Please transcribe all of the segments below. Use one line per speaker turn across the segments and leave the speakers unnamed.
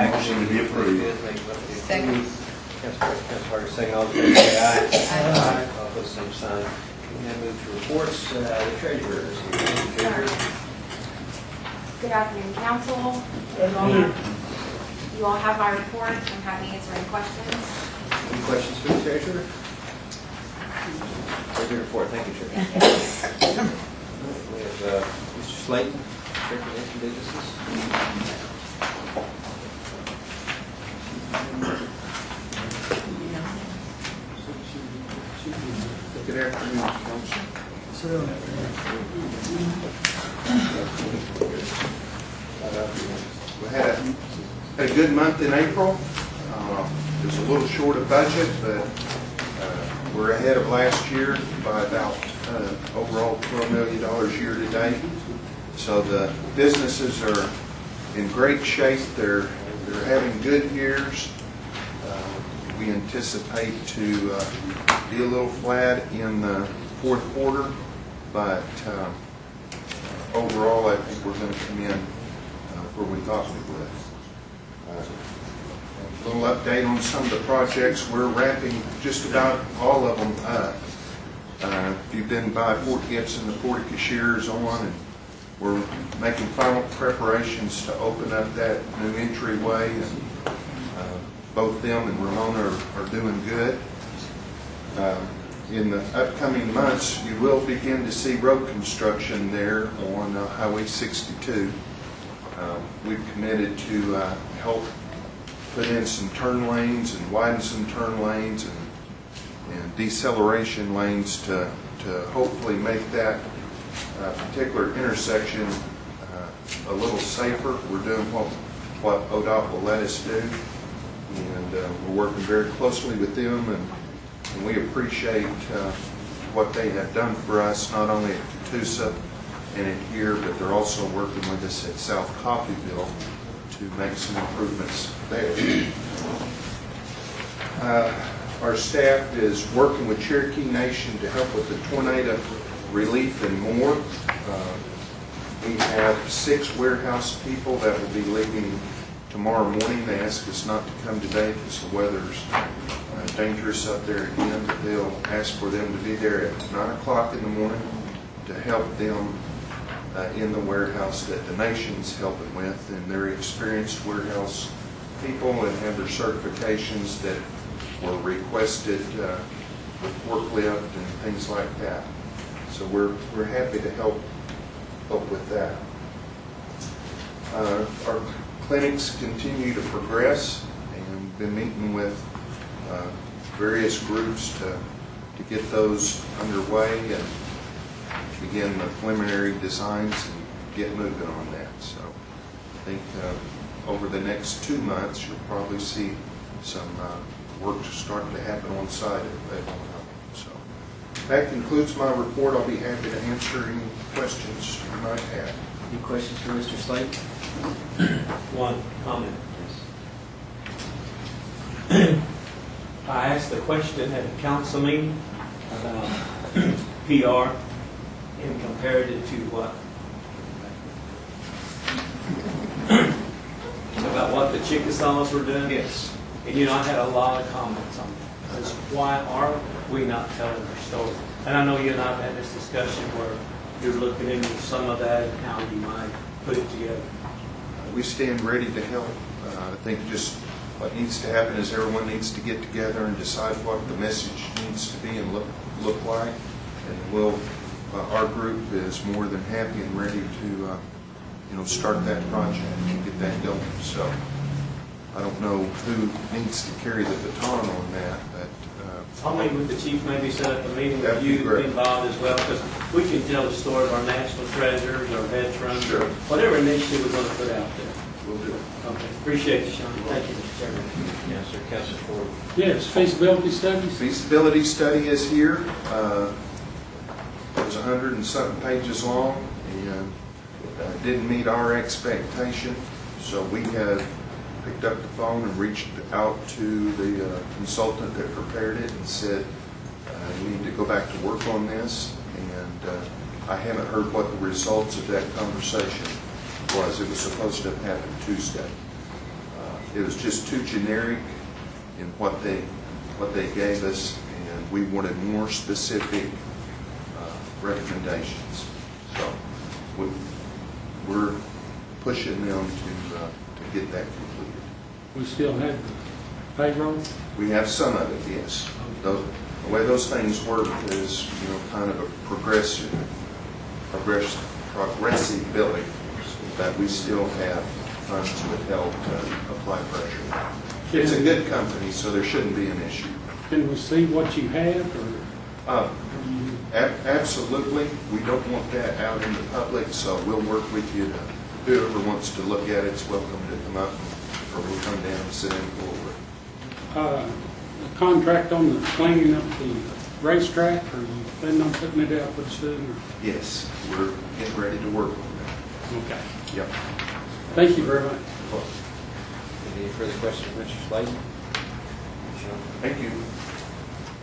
motion to be approved.
Second.
Council Parker, second. All in favor, say aye.
Aye.
All opposed, same sign. We now move to reports. The treasurer is here. Thank you, treasurer.
Good afternoon, council. You all have my report. I'm happy to answer any questions.
Any questions for the treasurer? Treasurer report. Thank you, treasurer. We have Mr. Slayton, Cherokee Nation Businesses.
Good afternoon, Council. We had a good month in April. It was a little short of budget, but we're ahead of last year by about overall $12 million year to date. So the businesses are in great shape. They're having good years. We anticipate to be a little flat in the fourth quarter, but overall I think we're going to come in where we thought we would. A little update on some of the projects. We're wrapping just about all of them up. If you've been by Fort Gibson, the Port of Cashiers on, and we're making final preparations to open up that new entryway, and both them and Ramona are doing good. In the upcoming months, you will begin to see road construction there on Highway 62. We've committed to help put in some turn lanes and widen some turn lanes and deceleration lanes to hopefully make that particular intersection a little safer. We're doing what ODOT will let us do, and we're working very closely with them, and we appreciate what they have done for us, not only at Catoosa and in here, but they're also working with us at South Coffeyville to make some improvements there. Our staff is working with Cherokee Nation to help with the tornado relief and more. We have 6 warehouse people that will be leaving tomorrow morning. They asked us not to come today because the weather's dangerous up there again, but they'll ask for them to be there at 9 o'clock in the morning to help them in the warehouse that the nation's helping with, and they're experienced warehouse people and have their certifications that were requested with forklift and things like that. So we're happy to help with that. Our clinics continue to progress, and been meeting with various groups to get those underway and begin the preliminary designs and get moving on that. So I think over the next 2 months you'll probably see some work starting to happen on site. So that concludes my report. I'll be happy to answer any questions you might have.
Any questions for Mr. Slate?
One comment, please. I asked a question at a council meeting about PR and compared it to what about what the Chickasaws were doing.
Yes.
And I had a lot of comments on that. Because why are we not telling our story? And I know you and I have had this discussion where you're looking into some of that and how you might put it together.
We stand ready to help. I think just what needs to happen is everyone needs to get together and decide what the message needs to be and look like. And our group is more than happy and ready to start that project and get that going. So I don't know who needs to carry the baton on that, but
I'll meet with the chief, maybe set up a meeting with
that'd be
you
great.
involved as well, because we can tell the story of our national treasures, our veterans,
Sure.
whatever initiative we're going to put out there.
We'll do it.
Okay. Appreciate you, Sean. Thank you, Mr. Chairman.
Yes, sir. Councilor Ford.
Yes, feasibility studies.
Feasibility study is here. It was 100 and something pages long, and didn't meet our expectation. So we have picked up the phone and reached out to the consultant that prepared it and said, you need to go back to work on this. And I haven't heard what the results of that conversation was. It was supposed to have happened Tuesday. It was just too generic in what they gave us, and we wanted more specific recommendations. So we're pushing them to get that completed.
We still have the payroll?
We have some of it, yes. The way those things work is, kind of a progressive billing, that we still have funds withheld to apply pressure. It's a good company, so there shouldn't be an issue.
Can we see what you have, or?
Absolutely. We don't want that out in the public, so we'll work with you. Whoever wants to look at it's welcome to come up, or we'll come down and sit in forward.
The contract on the cleaning up the racetrack, or you planning on putting it out pretty soon?
Yes, we're getting ready to work on that.
Okay.
Yep.
Thank you very much.
Any further questions, Mr. Slayton? Sean?
Thank you.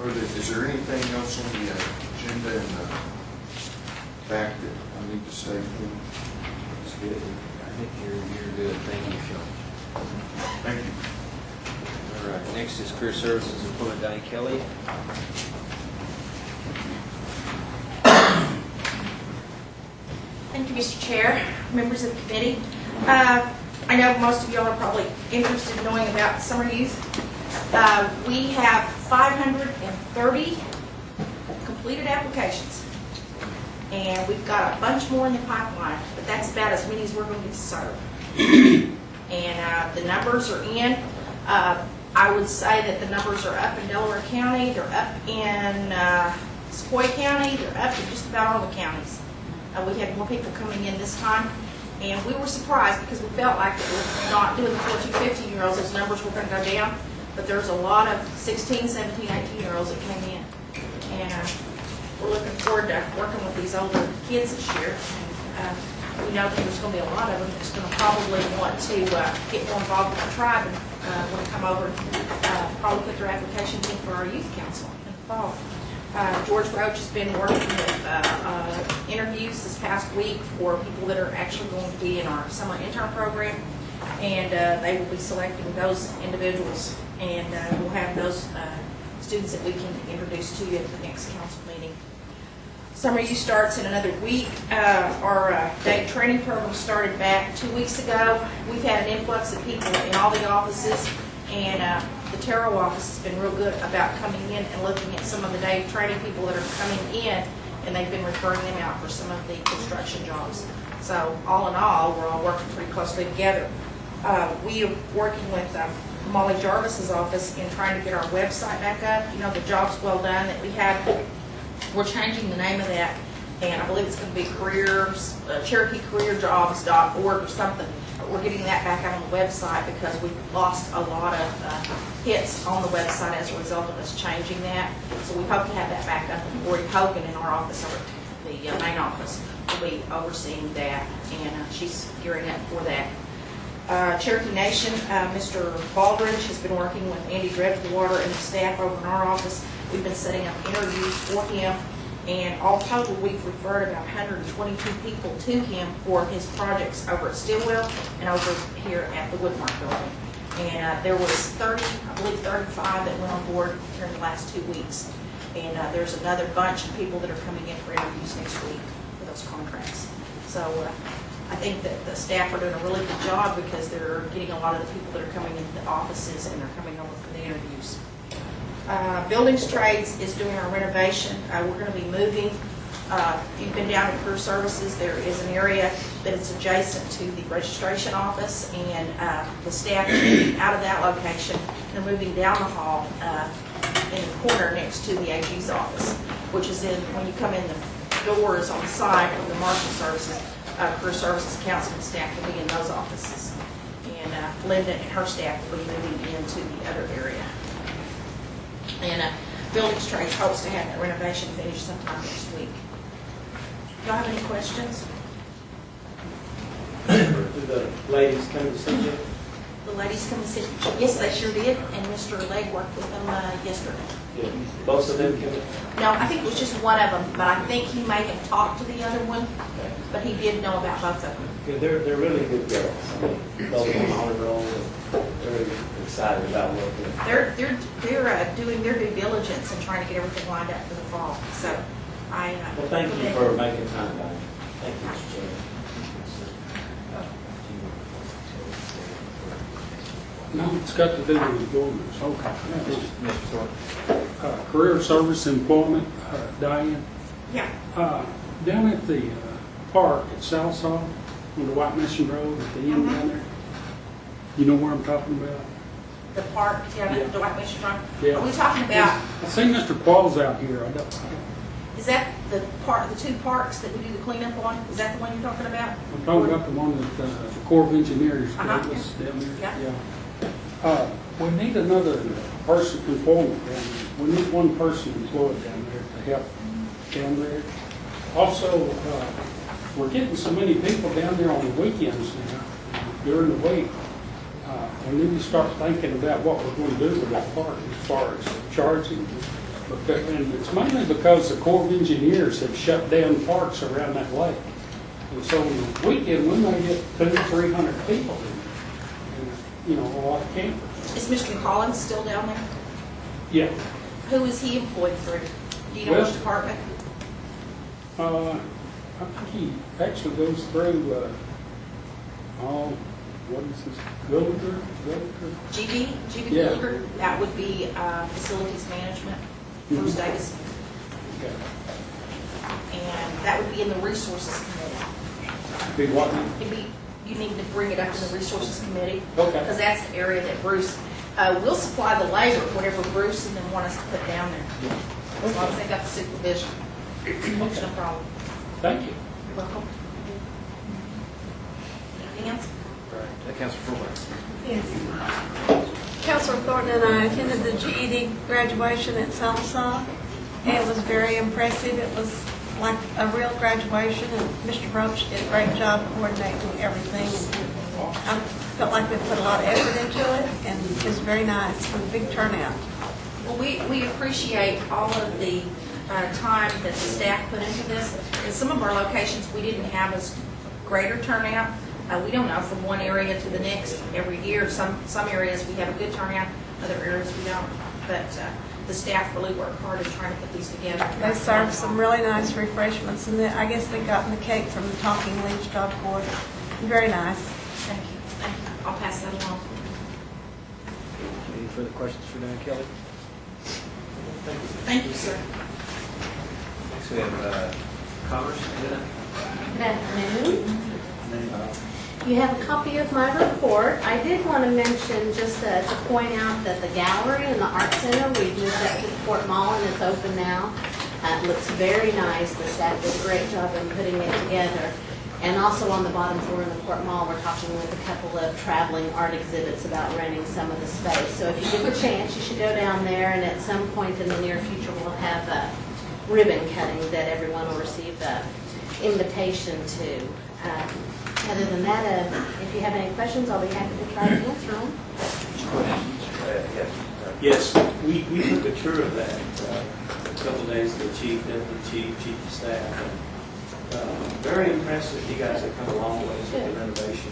Is there anything else on the agenda and the fact that I need to say?
That's good. I think you're good. Thank you, Sean.
Thank you.
All right, next is Career Services Employment, Diane Kelly.
Thank you, Mr. Chair, members of the committee. I know most of y'all are probably interested in knowing about summer youth. We have 530 completed applications, and we've got a bunch more in the pipeline, but that's about as many as we're going to get to serve. And the numbers are in. I would say that the numbers are up in Delaware County, they're up in Sequoia County, they're up in just about all the counties. We had more people coming in this time, and we were surprised because we felt like it was not doing the 14, 15-year-olds, those numbers were going to go down, but there's a lot of 16, 17, 18-year-olds that came in. And we're looking forward to working with these older kids this year. And, we know that there's going to be a lot of them that's going to probably want to get more involved with the tribe and want to come over and probably put their applications in for our youth council in the fall. George Roach has been working with interviews this past week for people that are actually going to be in our summer intern program, and they will be selecting those individuals, and we'll have those students that we can introduce to you at the next council meeting. Summer youth starts in another week. Our day training program started back 2 weeks ago. We've had an influx of people in all the offices, and the Terrell office has been real good about coming in and looking at some of the day training people that are coming in, and they've been referring them out for some of the construction jobs. So all in all, we're all working pretty closely together. We are working with Molly Jarvis's office in trying to get our website back up. You know, the Jobs Well Done that we had. We're changing the name of that, and I believe it's going to be Cherokee CareerJobs.org or something. But we're getting that back out on the website because we've lost a lot of hits on the website as a result of us changing that. So we hope to have that back up. And Lori Hogan in our office, over the main office, will be overseeing that, and she's gearing up for that. Cherokee Nation, Mr. Baldridge has been working with Andy Dreadwater and the staff over in our office. We've been setting up interviews for him, and all total we've referred about 122 people to him for his projects over at Stillwell and over here at the Woodmark building. And there was 30, I believe 35 that went on board during the last 2 weeks. And there's another bunch of people that are coming in for interviews next week for those contracts. So I think that the staff are doing a really good job because they're getting a lot of the people that are coming into the offices and they're coming over for the interviews. Buildings Trades is doing our renovation. We're going to be moving. If you've been down to Career Services, there is an area that is adjacent to the registration office, and the staff is moving out of that location. They're moving down the hall in the corner next to the AG's office, which is in, when you come in the doors on the side of the Marshal Services, Career Services Counseling staff will be in those offices. And Linda and her staff will be moving into the other area. And Buildings Trades hopes to have that renovation finished sometime next week. Y'all have any questions?
Did the ladies come to see you?
The ladies come and sit. Yes, they sure did. And Mr. Legg worked with them yesterday.
Yeah. Both of them came?
No, I think it was just one of them, but I think he may have talked to the other one, but he did know about both of them.
They're really good girls. I mean, both on honor roll. They're very excited about what we're.
They're doing their due diligence and trying to get everything lined up for the fall. So
Well, thank you for making time, Diane. Thank you, Mr. Chairman.
No, it's got to do with employment. Okay.
Mr. Thornton?
Career service employment, Diane.
Yeah.
Down at the park at Southsaw, on the White Mission Road at the end down there. You know where I'm talking about?
The park,
Yeah.
the White Mission Drive.
Yeah.
Are we talking about,
I see Mr. Qualls out here.
is that the two parks that we do the cleanup on? Is that the one you're talking about?
I'm talking about the one that the Corps of Engineers gave
Uh-huh.
us down there.
Yeah.
We need another person employment down there. We need one person employed down there to help down there. Also, we're getting so many people down there on the weekends now, during the week. We need to start thinking about what we're going to do with that park as far as charging. And it's mainly because the Corps of Engineers have shut down parks around that lake. And so on the weekend, we may get 200 or 300 people in there. And, you know, a lot of campers.
Is Mr. Collins still down there?
Yeah.
Who is he employed through? Do you know
Well-
which department?
I think he actually goes through, what is this, Gulliver?
GB
Yeah.
Gallagher? That would be facilities management, Bruce Davis.
Okay.
And that would be in the resources committee.
Be what now?
It'd be, you need to bring it up in the resources committee.
Okay.
Because that's the area that Bruce, will supply the labor, whatever Bruce and them want us to put down there. As long as they got the supervision. That's no problem.
Thank you.
You're welcome. Anything else?
Councilor Fuller?
Yes. Councilor Thornton and I attended the GED graduation at Salsa. It was very impressive. It was like a real graduation, and Mr. Roach did a great job coordinating everything. I felt like we put a lot of effort into it, and it was very nice, with a big turnout.
Well, we appreciate all of the time that the staff put into this. In some of our locations, we didn't have as greater turnout. We don't know from one area to the next every year. Some areas we have a good turnout, other areas we don't. But the staff really worked hard in trying to put these together.
They served some really nice refreshments, and I guess they gotten the cake from the Talking Leaves Job Board. Very nice.
Thank you. Thank you. I'll pass that along.
Any further questions for Diane Kelly?
Thank you, sir.
Next we have Commerce.
Good afternoon. You have a copy of my report. I did want to mention, just to point out that the gallery and the art center, we've moved up to the Fort Mall and it's open now. It looks very nice. The staff did a great job in putting it together. And also on the bottom floor in the Fort Mall, we're talking with a couple of traveling art exhibits about renting some of the space. So if you get the chance, you should go down there, and at some point in the near future, we'll have a ribbon cutting that everyone will receive the invitation to. Other than that, if you have any questions, I'll be happy to try to answer them.
Yes, we took a tour of that a couple of days ago, chief, deputy chief of staff. And, very impressive. You guys have come a long way with the renovation.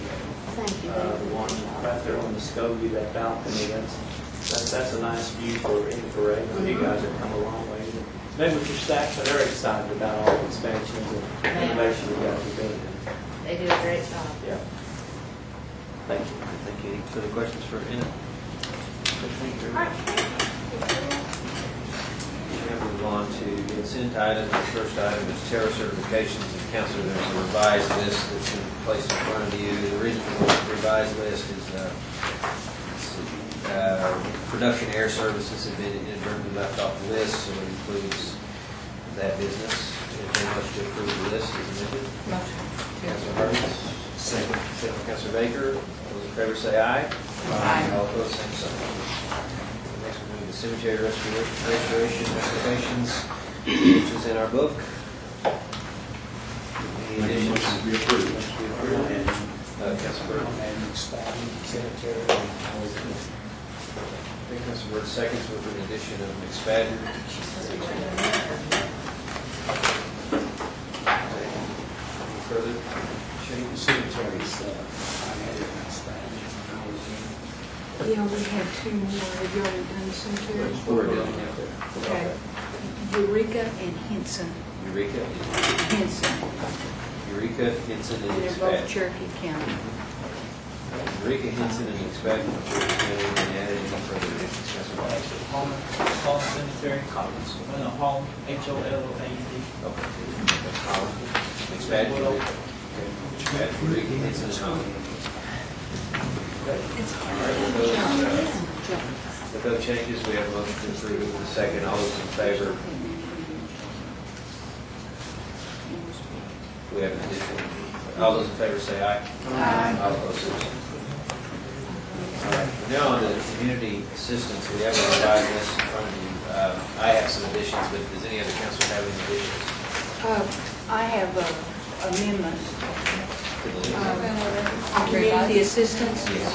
Thank you.
The one right there on the Muskogee, that balcony, that's a nice view for any parade. You guys have come a long way. Maybe with your staff, but they're excited about all the expansions and renovation you guys are doing.
They do a great job.
Yeah. Thank you.
Thank you. Any further questions for Enid?
All right.
We'll move on to the consent items. The first item is terror certifications. And Council, there's a revised list that's been placed in front of you. The original revised list is production air services have been inadvertently left off the list, so it includes that business. Anything else to approve the list is amended?
Motion.
Councilor Harkins. Second. Second by Councilor Baker. Those in favor say aye.
Aye.
All opposed, same sign. Next we move to cemetery restoration applications, which is in our book. Any additions?
Motion to be approved.
Motion to be approved. Councilor Burke. Councilor Burke seconds with an addition of McSpadden. Any further? Shane?
Cemeteries, I had it in Spanish.
Yeah, we had two more. Have you already done the cemetery?
We're doing it there.
Okay. Eureka and Henson.
Eureka,
Henson.
Eureka, Hinson,
And
and
they're both
Expect.
Cherokee County.
Eureka, Hinson, and Expect, and Cherokee County, and added any further additions, Council Wise.
Home Cemetery, Collins, home, HOLLAND.
Okay. Holland, Expect. Okay. Expect, Eureka, Hinson, and Holland. All right, with those changes, we have a motion to approve it with a second. All those in favor? We have an addition. All those in favor say aye. Aye. All opposed, say no. All right, now on to community assistance. We have a revised list in front of you. I have some additions, but does any other council have any additions
I have amendments.
to the list?
Community assistance.
Yes.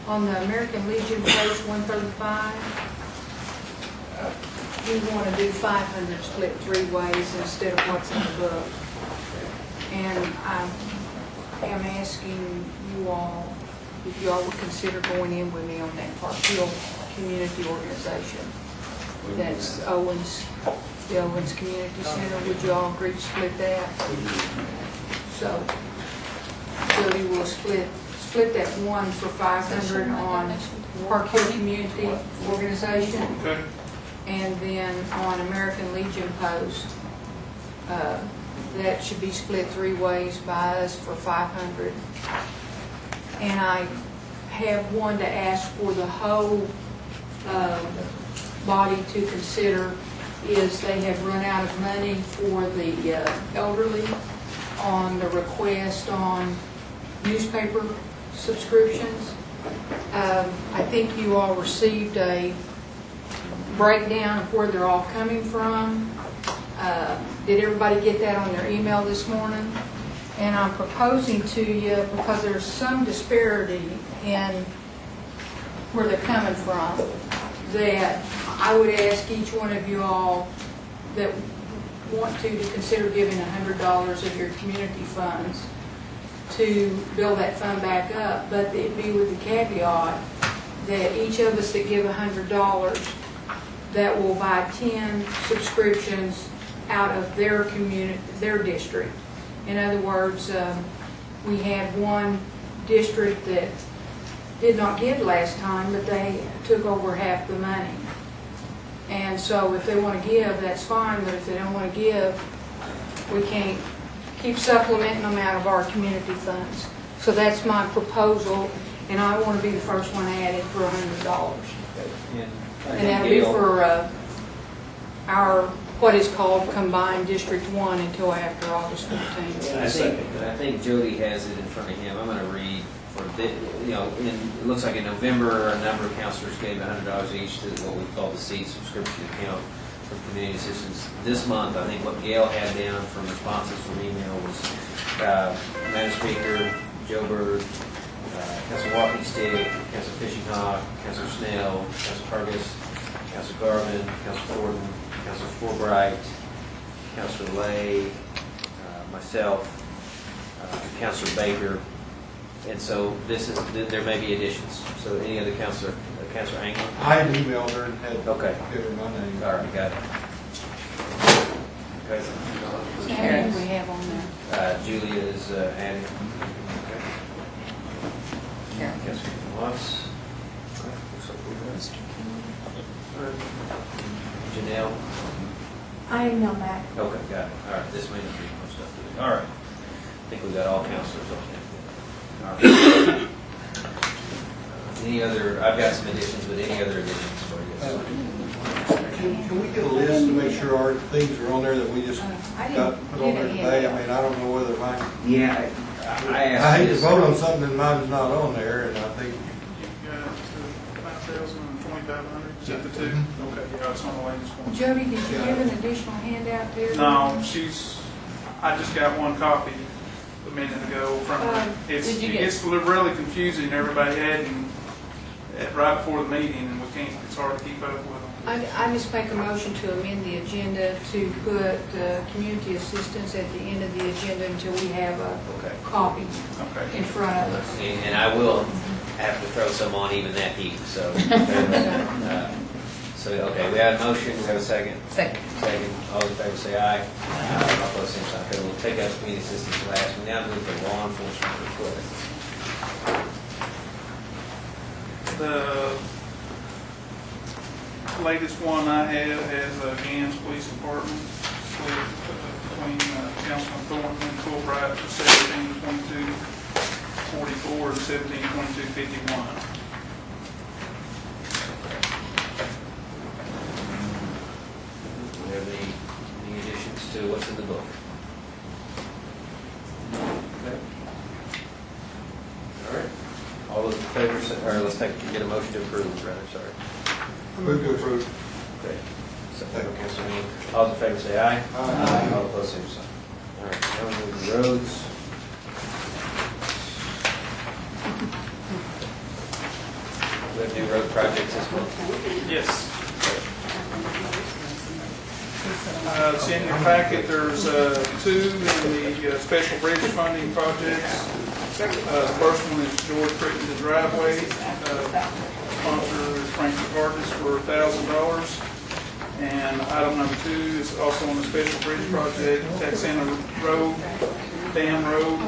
On the American Legion page 135, we want to do 500 split 3 ways instead of what's in the book. And I am asking you all if you all would consider going in with me on that Park Hill Community Organization. That's Owens, the Owens Community Center. Would you all agree to split that? So Jody will split that one for 500 on Park Hill Community Organization.
Okay.
And then on American Legion Post, that should be split 3 ways by us for 500. And I have one to ask for the whole body to consider is they have run out of money for the elderly on the request on newspaper subscriptions. I think you all received a breakdown of where they're all coming from. Did everybody get that on their email this morning? And I'm proposing to you, because there's some disparity in where they're coming from, that I would ask each one of you all that want to consider giving $100 of your community funds to build that fund back up, but it'd be with the caveat that each of us that give $100, that will buy 10 subscriptions out of their community, their district. In other words, we had one district that did not give last time, but they took over half the money. And so if they want to give, that's fine, but if they don't want to give, we can't keep supplementing them out of our community funds. So that's my proposal, and I want to be the first one added for $100. And that'll be for our, what is called Combined District 1 until after August 15th.
I think Jody has it in front of him. I'm going to read for the, it looks like in November, a number of counselors gave $100 each to what we call the seed subscription account for community assistance. This month, I think what Gail had down from responses from email was Madam Speaker, Joe Bird, Councilor Walking Stick, Councilor Fishing Hawk, Councilor Snell, Councilor Hargis, Councilor Garvin, Councilor Gordon, Councilor Forbright, Councilor Lay, myself, Councilor Baker, and so this is, there may be additions. So any other Councilor, Councilor Anglin?
I had emailed her and had
Okay.
given my name.
All right, got it. Okay.
How many do we have on there?
Julia is adding. Okay. Councilor Watts. Okay, looks like we're good. Janelle.
I email back.
Okay, got it. All right, this may not be much stuff to do. All right. I think we got all counselors on there. All right. Any other, I've got some additions, but any other additions for you?
Can we get a list to make sure our things are on there that we just got put on there today? I mean, I don't know whether mine,
Yeah, I
I
asked
hate to
this.
vote on something and mine's not on there, and I think,
You've got 5,000 and 2,500, is that the two? Okay, yeah, it's on the latest one.
Jody, did you give an additional handout there?
No, I just got one copy a minute ago from,
did you
it
get-
gets really confusing, everybody had, right before the meeting, and we can't, it's hard to keep up with them.
I just make a motion to amend the agenda to put community assistance at the end of the agenda until we have a
Okay.
copy
Okay.
in front of us.
And I will have to throw some on even that heat, so. So, okay, we have a motion, we have a second.
Second.
Second, all in favor say aye. Aye. All opposed, same sign. Okay, we'll take out community assistance last, we now move to law enforcement request.
The latest one I have has Gans Police Department split between Councilman Thornton and Fulbright for 172244 and 172251.
Do we have any additions to what's in the book? Okay. All right. All those in favor, or let's get a motion to approve, rather, sorry.
Move to approve.
Okay. Second, Councilman Dean. All those in favor say aye. Aye. All opposed, same sign. All right, now we move to roads. We have new road projects this month.
Yes. It's in your packet, there's two in the special bridge funding projects. The first one is George Crittenden driveway. Sponsor is Frank Hardis for $1,000. And item number two is also on the special bridge project, Texana Road, Dam Road.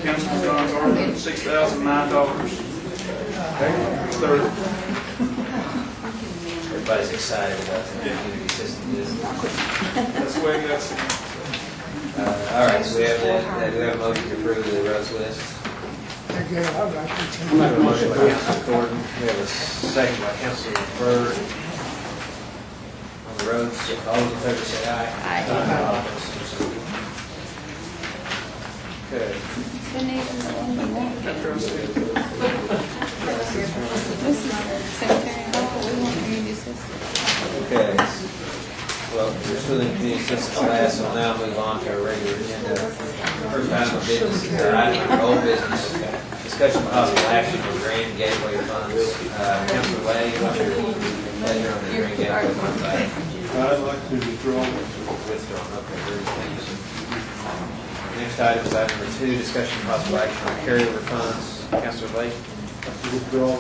Councilman John Gardner, $6,009. Third.
Everybody's excited about the community assistance.
That's the way that's.
All right, so we have a motion to approve the roads list. We have a motion by Councilman Thornton. We have a second by Councilman Byrd. On the roads, all those in favor say aye. Aye. Okay. Okay. Well, we're still in community assistance class, so we'll now move on to our regular agenda. First item of business is our item for old business. Discussion of possible action on Grand Gateway funds. Councilor Lay, what's your pleasure on the Grand Gateway funds item?
I'd like to withdraw.
Withdrawn, okay, very good, thank you. Next item is item number 2, discussion of possible action on carryover funds. Councilor Lay?
Withdraw.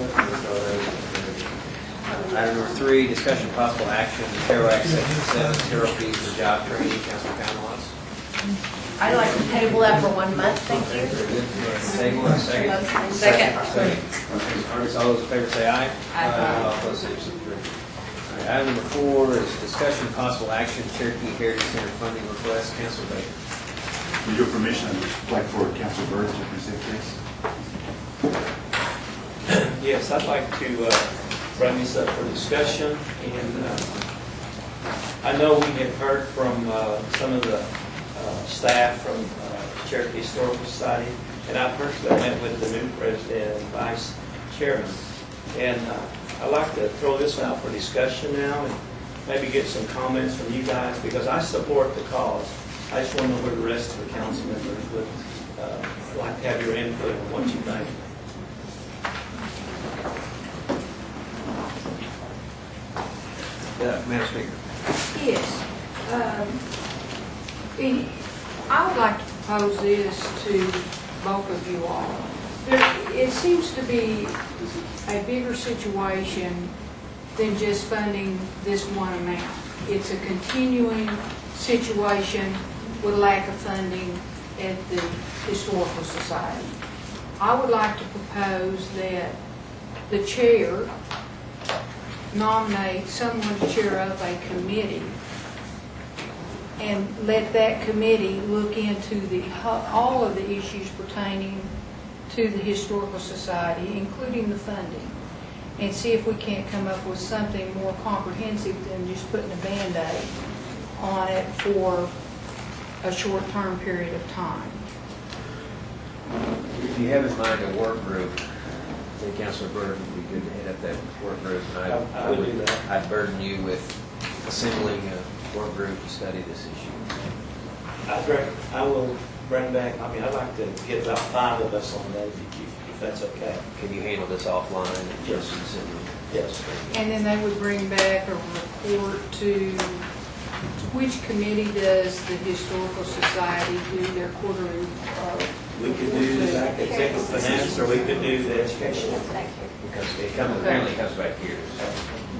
Item number 3, discussion of possible action on Terror Act Section 7, Cherokee for job training. Councilor Poundaloss?
I'd like to table that for 1 month, thank you.
Very good. Table, second?
Second.
All those in favor say aye. Aye. All opposed, same sign. All right, item number 4 is discussion of possible action, Cherokee Heritage Center funding request. Councilor Baker.
With your permission, I'd like for Councilor Byrd to present this.
Yes, I'd like to bring this up for discussion, and I know we have heard from some of the staff from Cherokee Historical Society, and I personally met with the new president and vice chairman, and I'd like to throw this out for discussion now and maybe get some comments from you guys, because I support the cause. I just want to know where the rest of the council members would like to have your input on what you think.
Madam Speaker.
Yes. I would like to propose this to both of you all. It seems to be a bigger situation than just funding this one amount. It's a continuing situation with lack of funding at the Historical Society. I would like to propose that the chair nominate someone to chair up a committee and let that committee look into all of the issues pertaining to the Historical Society, including the funding, and see if we can't come up with something more comprehensive than just putting a Band-Aid on it for a short-term period of time.
If you have in mind a work group, I think Councilor Byrd would be good to head up that work group. And
I would do that.
I'd burden you with assembling a work group to study this issue.
I will bring back, I'd like to get about 5 of us on that if that's okay.
Can you handle this offline?
Yes. Yes.
And then they would bring back a report to, which committee does the Historical Society do their quarterly?
We could do like executive finance, or we could do the education.
Because it comes, apparently comes back here. So.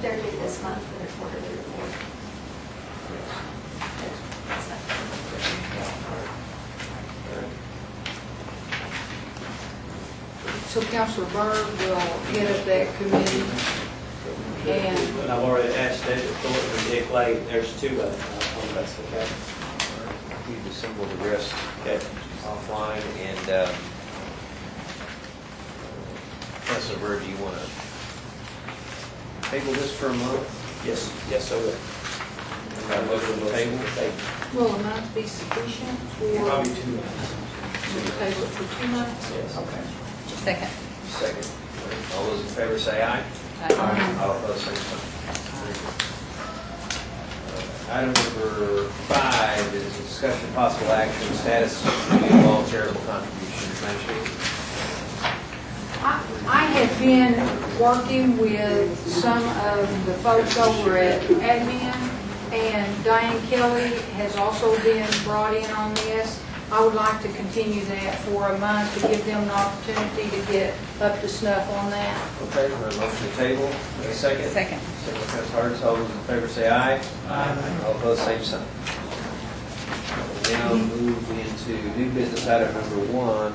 They're due this month for their quarterly report.
So Councilor Byrd will head up that committee, and
And I've already asked David Thornton and Dick Lake, there's two of them, that's okay.
We've assembled the rest
Okay.
offline, and Councilor Byrd, do you want to table this for a month?
Yes, yes, I will.
Got a motion on the table?
will a month be sufficient for,
Probably 2 months.
we'll table it for 2 months?
Yes.
Okay.
Second.
Second. All those in favor say aye. All opposed, same sign. Item number 5 is a discussion of possible action, status of all charitable contributions. Madam Speaker.
I have been working with some of the folks over at admin, and Diane Kelly has also been brought in on this. I would like to continue that for a month to give them an opportunity to get up to snuff on that.
Okay, we have a motion to table. A second?
Second.
Second, Councilor Hardis. All those in favor say aye.
Aye.
All opposed, same sign. We now move into new business item number 1,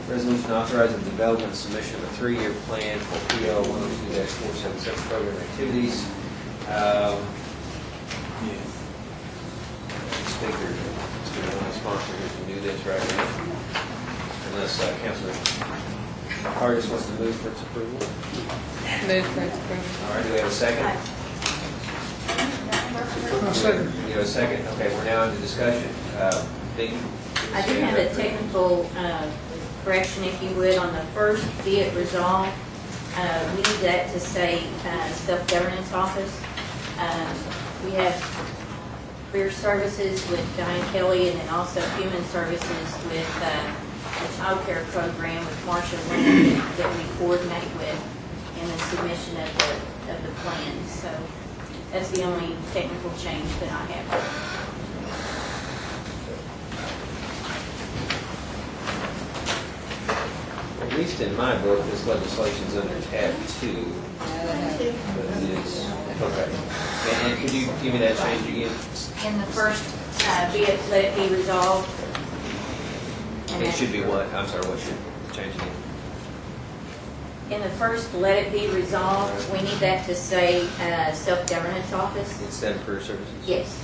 resolution authorizing development and submission of a 3-year plan for PO 102-477 program activities. Speaker, my sponsor here can do this right now. Unless Councilor Hardis wants to move for its approval.
Move for its approval.
All right, do we have a second? You have a second? Okay, we're now into discussion. Vicky?
I do have a technical correction, if you would, on the first, be it resolved. We need that to say self-governance office. We have career services with Diane Kelly, and then also human services with the child care program with Marsha Lynn that we coordinate with in the submission of the plan. So that's the only technical change that I have.
At least in my book, this legislation's under tab 2. But it is, okay. And could you give me that change again?
In the first, be it, let it be resolved. And
It
then
should be what? I'm sorry, what should change again?
in the first, let it be resolved, we need that to say self-governance office.
Instead of career services?
Yes.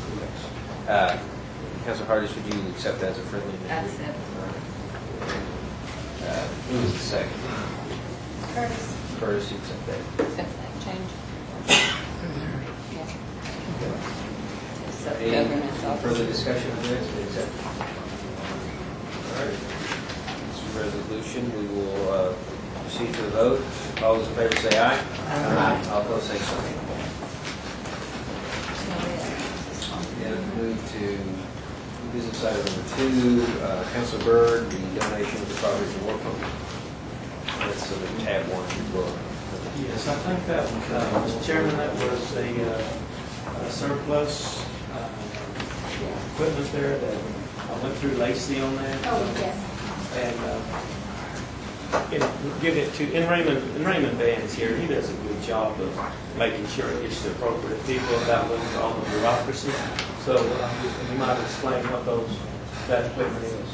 Councilor Hardis, would you accept that as a friendly amendment?
That's it.
Who was the second?
Curtis.
Curtis, you accept that?
Change.
Any further discussion on this? Accept. All right. This is a resolution. We will proceed to the vote. All those in favor say aye. Aye. All opposed say so. Then move to business item number 2, Councilor Byrd, the donation of the property to war fund. That's the tab 1 as well.
Yes, I think that was, Mr. Chairman, that was a surplus equipment there that I went through Lacey on that.
Oh, yes.
And give it to, and Raymond Vance here, he does a good job of making sure it gets to the appropriate people without looking at all the bureaucracy. So you might explain what that equipment is.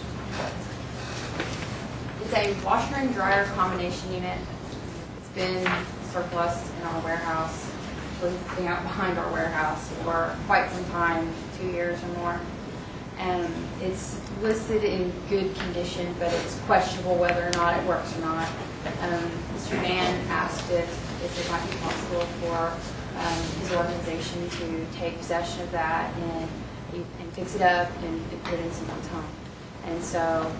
It's a washer and dryer combination unit. It's been surplus in our warehouse, sitting out behind our warehouse for quite some time, 2 years or more. And it's listed in good condition, but it's questionable whether or not it works or not. Mr. Van asked if it might be possible for his organization to take possession of that and fix it up and put in some home. And so,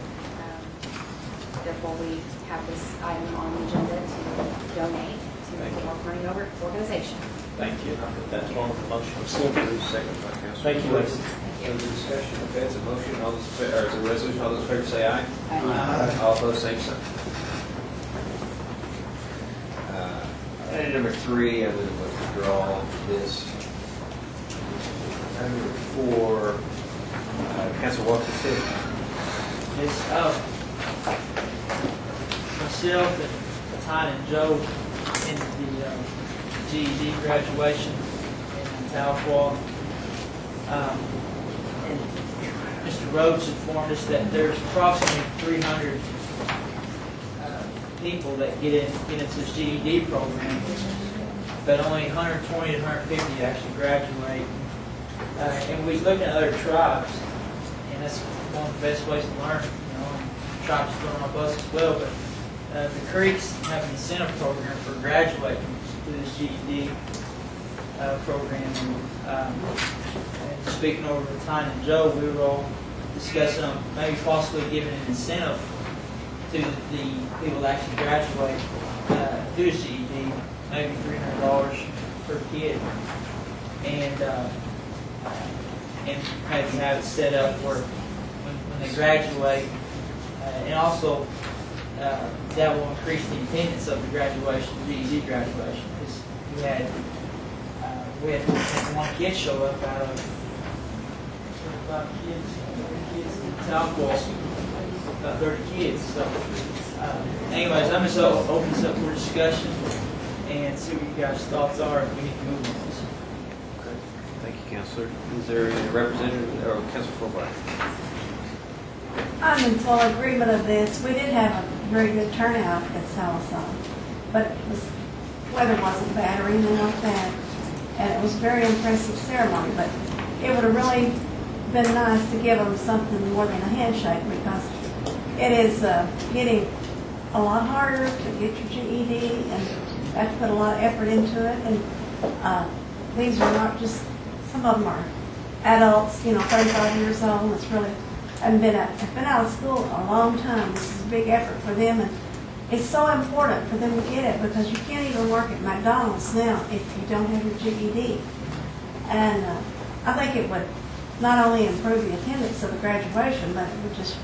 therefore, we have this item on the agenda to donate to the North Running Over organization.
Thank you. That's one of the motion.
Second by Councilor.
Thank you, Lacey.
Further discussion? Okay, it's a motion. All those, or it's a resolution. All those in favor say aye.
Aye.
All opposed, same sign.
And
Item number 3, I would withdraw this. Item number 4, Council Walker City.
It's, myself and Ty and Joe in the GED graduation in Tahlequah. And Mr. Rhodes informed us that there's approximately 300 people that get into this GED program, but only 120 to 150 actually graduate. And we're looking at other tribes, and that's one of the best ways to learn. You know, and tribes put on our bus as well. But the Creeks have an incentive program for graduating through this GED program. And speaking over with Ty and Joe, we were all discussing maybe possibly giving an incentive to the people that actually graduate through the GED, maybe $300 per kid, and maybe have it set up where when they graduate, and also that will increase the attendance of the graduation, GED graduation, because we had one kid show up out of 25 kids in Tahlequah. About 30 kids. So, anyways, I'm just going to open this up for discussion and see what you guys' thoughts are if we need to move on this.
Okay. Thank you, Councilor. Is there any representative or Councilor Fulbright?
I'm in full agreement of this. We did have a very good turnout at Sallisaw, but the weather wasn't bad or anything like that. And it was a very impressive ceremony, but it would have really been nice to give them something more than a handshake, because it is getting a lot harder to get your GED, and you have to put a lot of effort into it. And these are not just, some of them are adults, 35 years old. It's really, have been out of school a long time. This is a big effort for them, and it's so important for them to get it, because you can't even work at McDonald's now if you don't have your GED. And I think it would not only improve the attendance of the graduation, but it would just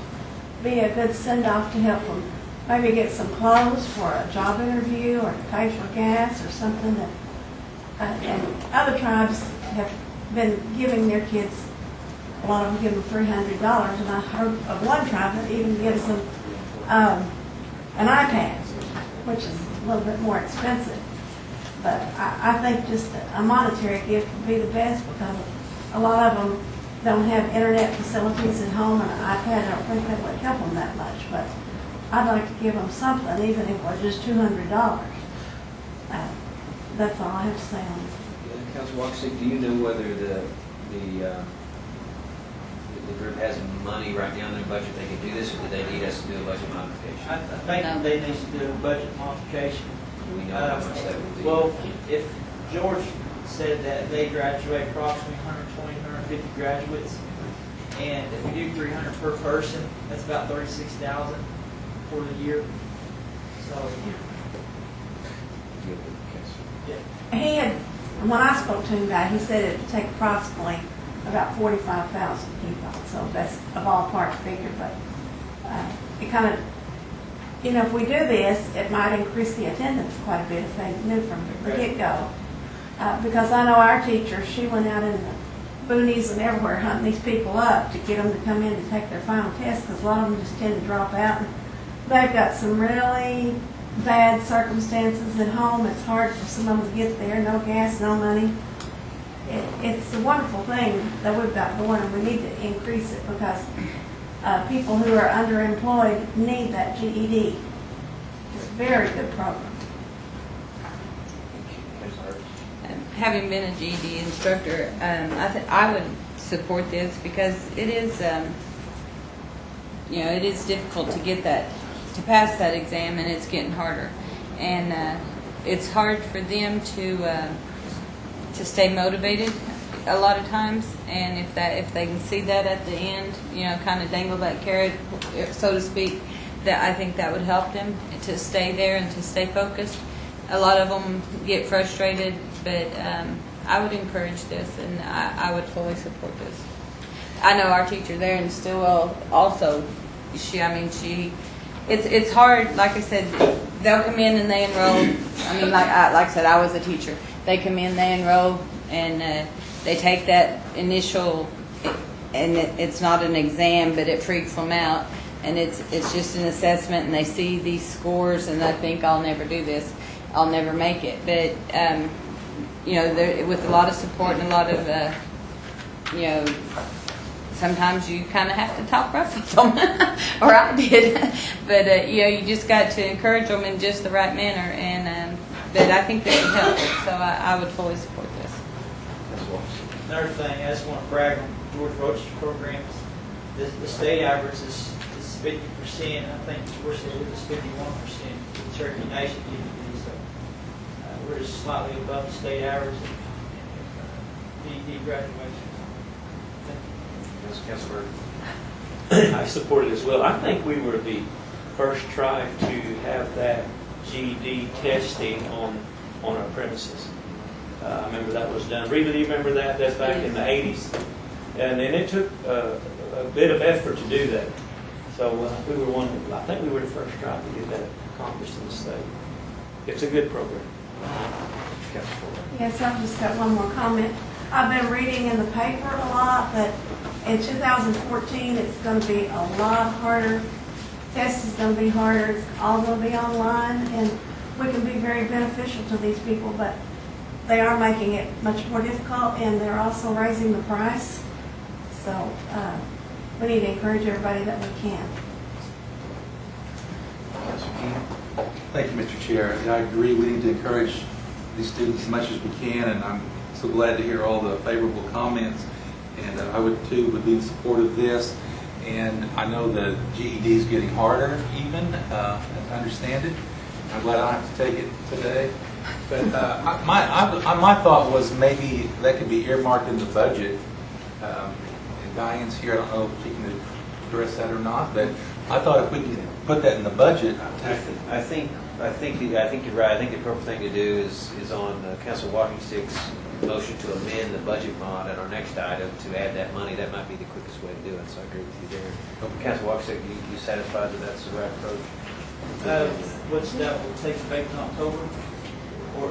be a good send-off to help them maybe get some clothes for a job interview, or to pay for gas or something. That and other tribes have been giving their kids, a lot of them give them $300, and I heard of one tribe that even gives them an iPad, which is a little bit more expensive. But I think just a monetary gift would be the best, because a lot of them don't have internet facilities at home, and an iPad, I don't think that would help them that much. But I'd like to give them something, even if it was just $200. That's all I have to say on it.
Councilor Walker, do you know whether the group has money right now in their budget they can do this, or do they need us to do a budget modification?
I think they need to do a budget modification.
Do we know how much that would be?
Well, if George said that they graduate approximately 120, 150 graduates, and if we do 300 per person, that's about 36,000 for the year. So, yeah.
He had, when I spoke to him about it, he said it would take approximately about 45,000 people. So that's a ballpark figure, but it kind of, if we do this, it might increase the attendance quite a bit if they knew from the get-go. Because I know our teacher, she went out in the boonies and everywhere hunting these people up to get them to come in and take their final test, because a lot of them just tend to drop out. And they've got some really bad circumstances at home. It's hard for some of them to get there, no gas, no money. It's a wonderful thing that we've got going, and we need to increase it, because people who are underemployed need that GED. It's a very good program.
Having been a GED instructor, I would support this, because it is, it is difficult to get that, to pass that exam, and it's getting harder, and it's hard for them to stay motivated a lot of times. And if they can see that at the end, kind of dangle that carrot, so to speak, that I think that would help them to stay there and to stay focused. A lot of them get frustrated, but I would encourage this, and I would fully support this. I know our teacher there in Stillwell also, she it's hard, like I said, they'll come in and they enroll. I mean, like I said, I was a teacher. They come in, they enroll, and they take that initial, and it's not an exam, but it freaks them out. And it's just an assessment, and they see these scores, and they think, I'll never do this, I'll never make it. But you know, with a lot of support and a lot of you know, sometimes you kind of have to talk rough with them, or I did. But you know, you just got to encourage them in just the right manner, and but I think this will help. So I would fully support this.
Another thing, I just want to brag on George Roach's programs. The state average is 50%. I think George said it was 51% of the Cherokee Nation GED. So we're just slightly above the state average in GED graduation.
Councilor.
I support it as well. I think we were the first tribe to have that GED testing on our premises. I remember that was done. Rita, do you remember that? That's back in the 80s. And it took a bit of effort to do that. So we were I think we were the first tribe to get that accomplished in the state. It's a good program.
Yes, I've just got one more comment. I've been reading in the paper a lot that in 2014 it's going to be a lot harder. Test is going to be harder. It's all going to be online, and we can be very beneficial to these people, but they are making it much more difficult, and they're also raising the price. So we need to encourage everybody that we can.
Thank you, Mr. Chair. I agree. We need to encourage these students as much as we can, and I'm so glad to hear all the favorable comments. And I would too be in support of this. And I know the GED is getting harder, even as I understand it. I'm glad I don't have to take it today. But my thought was maybe that could be earmarked in the budget. And Diane's here. I don't know if she can address that or not. But I thought if we could put that in the budget,
I think you're right. I think the appropriate thing to do is on Council Walking Stick's motion to amend the budget bond at our next item to add that money. That might be the quickest way to do it. So I agree with you there. Council Walking Stick, you satisfied that that's the right approach?
What's that will take effect in October? Or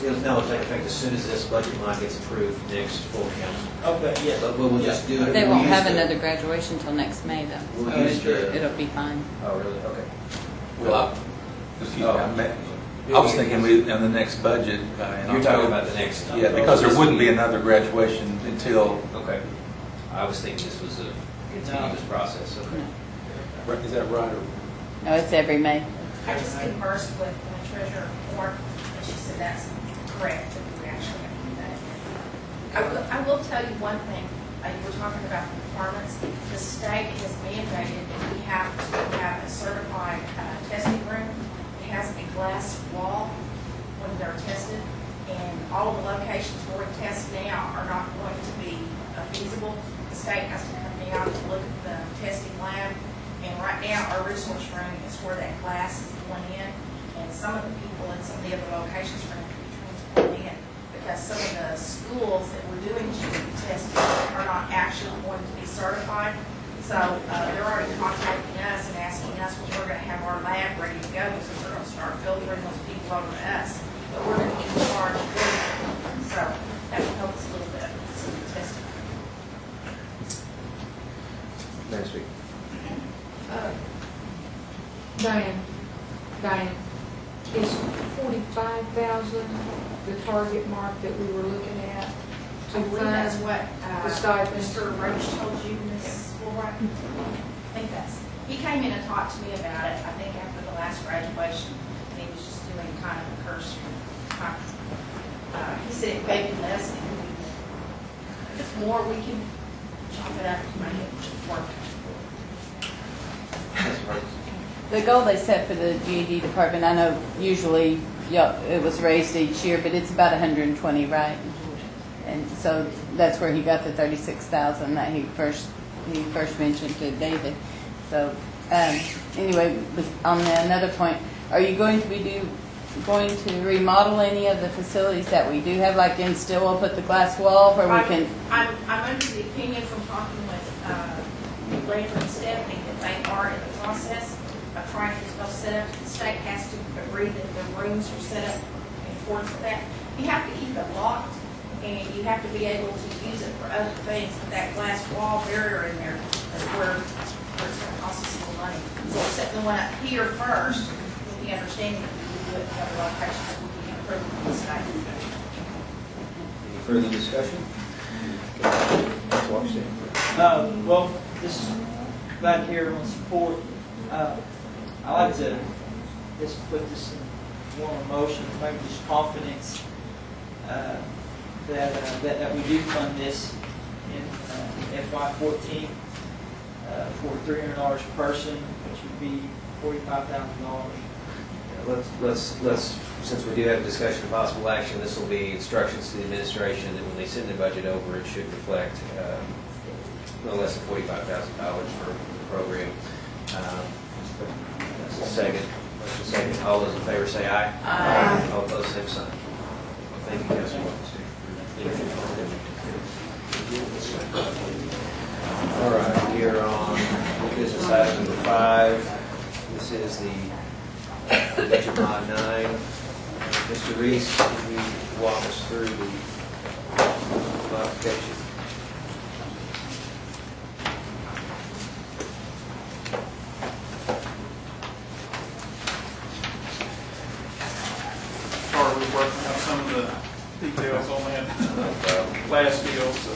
It'll take effect as soon as this budget line gets approved next full council.
Okay, yeah.
But we'll just do it.
They won't have another graduation until next May, though.
We'll use
It'll be fine.
Oh, really? Okay.
well, I was thinking in the next budget.
You're talking about the next.
Yeah, because there wouldn't be another graduation until.
Okay. I was thinking this was a continuous process. Okay.
Is that right? Or?
No, it's every May.
I just conversed with the treasurer Moore, and she said that's correct, that we actually have to do that. I will tell you one thing. You were talking about the performance. The state has mandated that we have to have a certified testing room. It has a glass wall when they're tested, and all of the locations where we test now are not going to be feasible. The state has to come down and look at the testing lab, and right now our resource room is where that glass is going in, and some of the people in some of the other locations are going to be transported in because some of the schools that we're doing GED testing are not actually going to be certified. So they're already contacting us and asking us when we're going to have our lab ready to go because they're going to start filtering those people over to us. But we're going to be in charge of doing it. So that will help us a little bit with some of the testing.
Next week.
Diane, is 45,000 the target mark that we were looking at?
I believe that's what
the stipends.
Mr. Roach told you, Ms. Woolright. I think he came in and talked to me about it, I think after the last graduation, and he was just doing kind of a cursory. He said it may be less, it could be more. If it's more, we can chop it up to make it work.
The goal they set for the GED department, I know usually it was raised each year, but it's about 120, right? And so that's where he got the 36,000 that he first mentioned to David. So anyway, on another point, are you going to remodel any of the facilities that we do have, like in Stillwell, put the glass wall where we can?
I'm under the opinion from talking with Landry and Stephanie that they are in the process of trying to get those set up. The state has to agree that the rooms are set up in accordance with that. You have to keep it locked, and you have to be able to use it for other things, but that glass wall barrier in there is where it's gonna cost us some money. So we're setting the one up here first, with the understanding that we do it in other locations, that we can improve the state.
Any further discussion? Watch it.
Well, this back here on support, I like to just put this in one motion, maybe just confidence that we do fund this in FY14 for $300 per person, which would be $45,000.
Let's, since we do have a discussion of possible action, this will be instructions to the administration that when they send the budget over, it should reflect no less than $45,000 for the program. Second. All those in favor say aye. Aye. All opposed, same sign. Thank you, Councilman. All right, we are on business item number 5. This is the budget mod 9. Mr. Reese, can you walk us through the modification?
Sorry, we're working out some of the details on that last deal, so.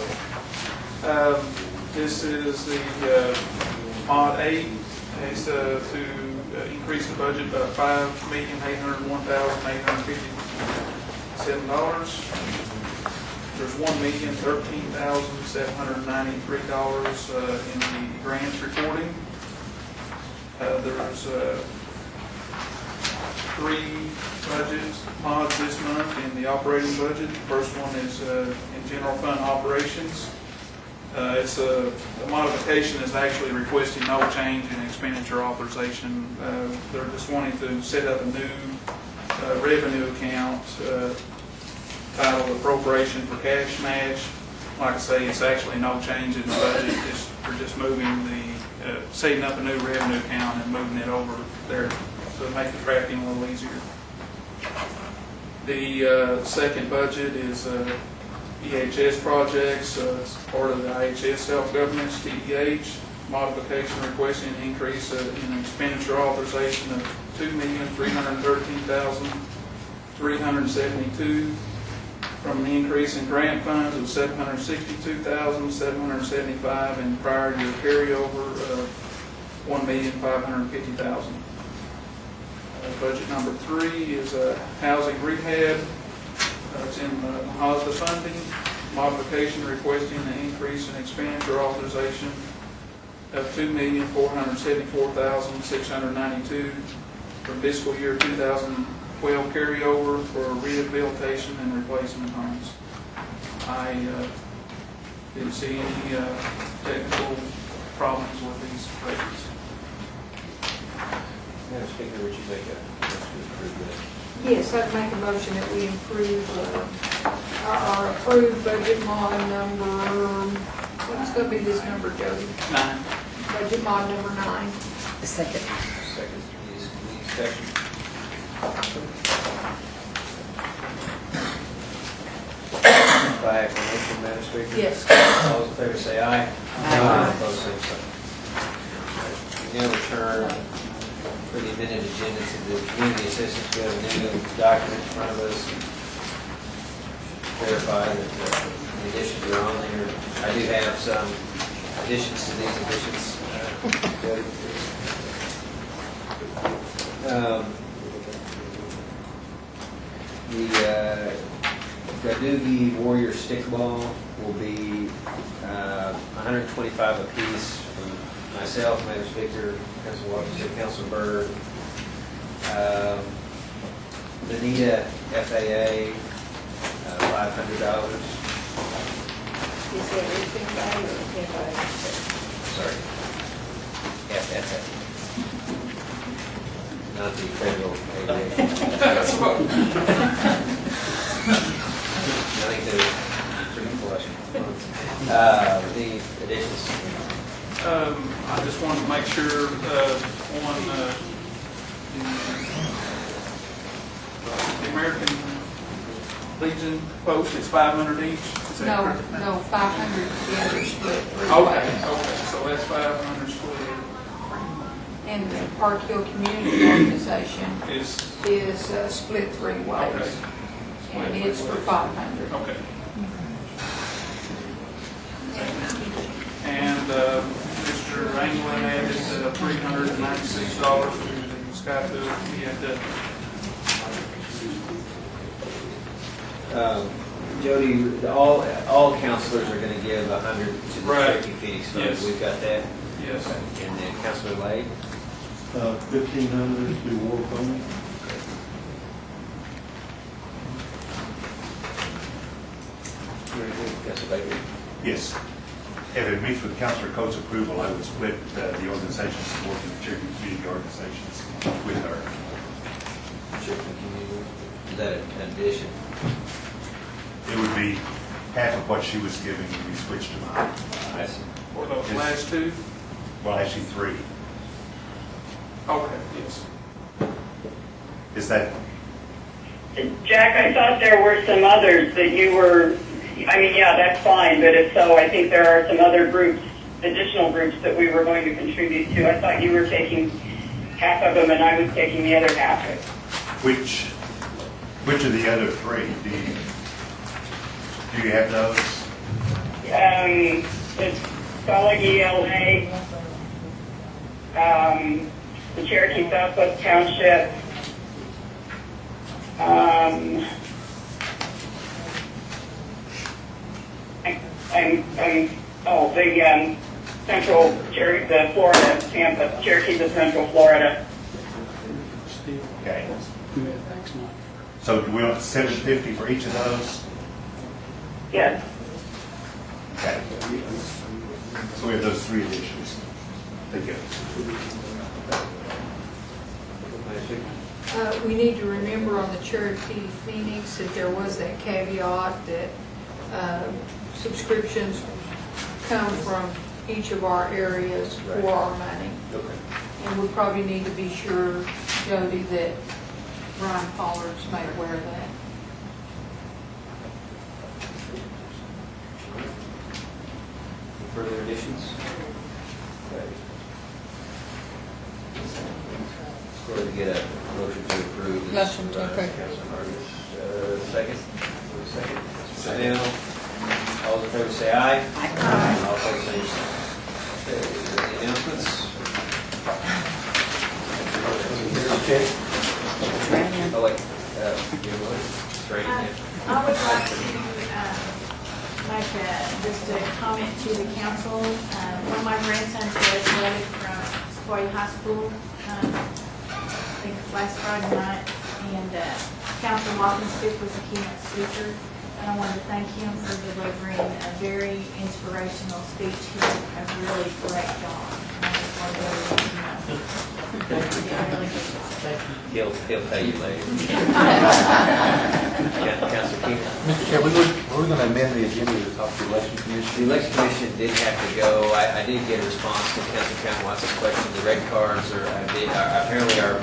This is the mod 8. It's to increase the budget by $5,801,857. There's $1,013,793 in the grants reporting. There's 3 budget mods this month in the operating budget. The first one is in general fund operations. The modification is actually requesting no change in expenditure authorization. They're just wanting to set up a new revenue account titled appropriation for cash match. Like I say, it's actually no change in the budget. We're just moving setting up a new revenue account and moving it over there to make the tracking a little easier. The second budget is EHS projects. It's part of the IHS self-governance, TEH. Modification requesting an increase in expenditure authorization of $2,313,372 from an increase in grant funds of $762,775 and prior year carryover of $1,550,000. Budget number 3 is housing rehab. It's in HOSDA funding. Modification requesting an increase in expenditure authorization of $2,474,692 from fiscal year 2012 carryover for rehabilitation and replacement homes. I didn't see any technical problems with these budgets.
Madam Speaker, would you make a motion to approve that?
Yes, I'd make a motion that we improve our approved budget mod number, what's going to be this number, Jody?
9.
Budget mod number 9.
Second.
Second, any discussion? By acclamation, Madam Speaker?
Yes.
All those in favor say aye. Aye. Opposed, same sign. We now return for the amended agenda to the community assistance. We have a new document in front of us. Verify that the additions are on there. I do have some additions to these additions. The Gadugi Warrior Stickball will be $125 apiece from myself, Madam Speaker, Council Washington, Council Byrd, Benita FAA, $500.
Is that everything right or everybody?
Sorry, FFA. Not the federal aviation. I think they're pretty flush. The additions.
I just wanted to make sure on the American Legion post is 500 each? Is that
No,
correct?
no, 500 together split three
Okay,
ways.
okay, so that's 500 split
And the Park Hill Community Organization
is,
is split three ways.
okay.
And it's for 500.
Okay. And Mr. England added $396 to the Sky Bill. He had
Jody, all counselors are going to give 100 to the
Right.
Cherokee Phoenix Fund.
Yes.
We've got that.
yes.
And then Councilor Lay.
1,500 to War Fund.
Councilor Baker.
Yes. If it meets with Councilor Coates' approval, I would split the organization supporting the Cherokee community organizations with her.
Cherokee Community. Is that an addition?
It would be half of what she was giving when we switched to mine.
I see.
For those last two?
Well, actually 3.
Okay, yes.
Is that,
Jack, I thought there were some others that you were, I mean, yeah, that's fine, but if so, I think there are some other groups, additional groups that we were going to contribute to. I thought you were taking half of them and I was taking the other half.
which of the other 3? Do you have those?
It's Solid ELA, the Cherokee Southwest Township, the Central Cherokee, the Florida campus, Cherokee to Central Florida.
Okay.
Yeah, thanks, Mike.
So do we want $750 for each of those?
Yes.
Okay. So we have those 3 additions. Thank you.
We need to remember on the Cherokee Phoenix that there was that caveat that subscriptions come from each of our areas for our money.
Okay.
And we probably need to be sure, Jody, that Ryan Pollard's made aware of that.
Any further additions? Okay. Let's go ahead and get a motion to approve this.
Motion to approve.
Councilor Hargis. Second? Second. Chanel. All those in favor say aye. Aye. All opposed, same sign. Okay, any announcements? Okay. Oh, wait, you know what? Straight in.
I would like to make just a comment to the council. One of my grandsons graduated from Sequoia High School, I think last Friday night, and Councilor Walkenstick was the keynote speaker. And I wanted to thank him for delivering a very inspirational speech. He did a really great job. I just wanted to let you know. Yeah, really good job.
He'll pay you later. Councilor King.
Mr. Chair, we were going to amend the agenda to talk to the election commission.
The election commission did have to go. I did get a response to Councilor Count Watson's question. The red cards apparently are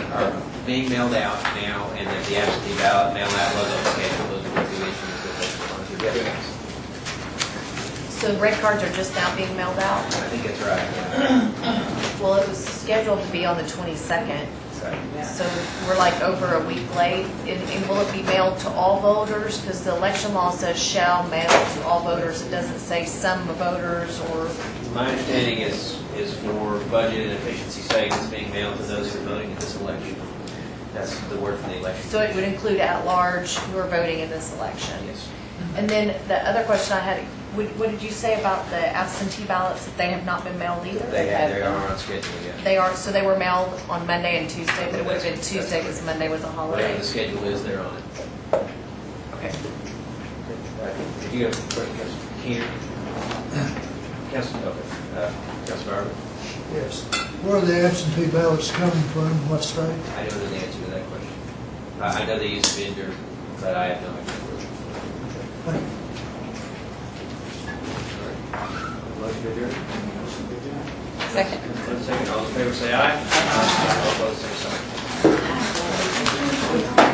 being mailed out now, and that the absentee ballot mail out was on schedule. Those are the 2 issues that they wanted to get.
So the red cards are just now being mailed out?
I think that's right. Yeah.
Well, it was scheduled to be on the 22nd,
Right.
so we're like over a week late. And will it be mailed to all voters? Because the election law says shall mail to all voters. It doesn't say some voters or...
My understanding is for budget and efficiency sake, it's being mailed to those who are voting in this election. That's the word for the election.
So it would include at-large who are voting in this election?
Yes.
And then the other question I had, what did you say about the absentee ballots, that they have not been mailed either?
They are on schedule, yeah.
They are, so they were mailed on Monday and Tuesday, but it would have been Tuesday because Monday was a holiday.
Whatever the schedule is, they're on it.
Okay.
Did you have a question, Councilor Keener? Councilor Barber?
Yes. Where are the absentee ballots coming from? What state?
I don't know the answer to that question. I know they use a vendor, but I have no idea.
Thank you.
Motion to adjourn?
Second.
Second. All in favor say aye. Aye. All opposed, same sign. Yes.